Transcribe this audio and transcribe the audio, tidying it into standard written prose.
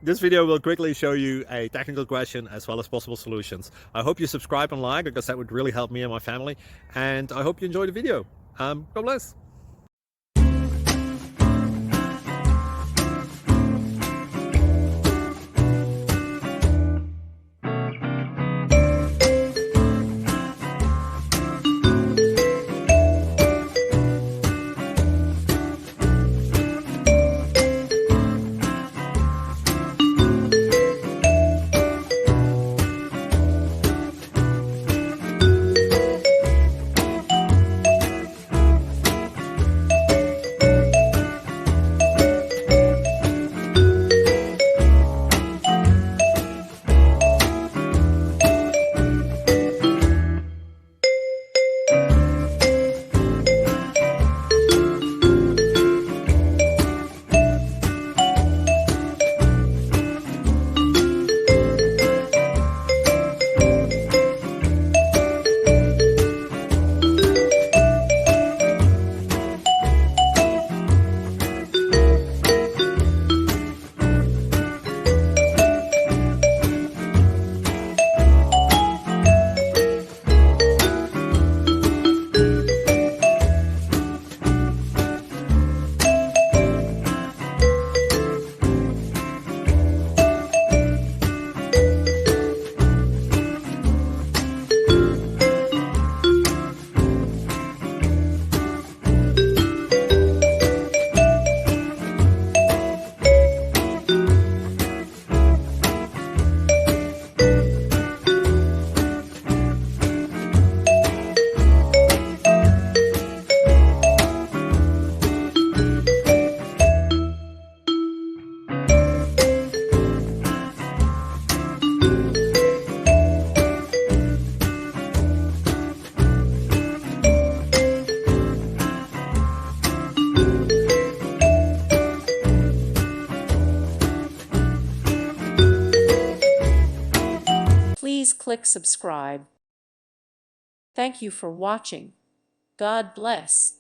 This video will quickly show you a technical question as well as possible solutions. I hope you subscribe and like, because that would really help me and my family. And I hope you enjoy the video. God bless. Please click subscribe. Thank you for watching. God bless.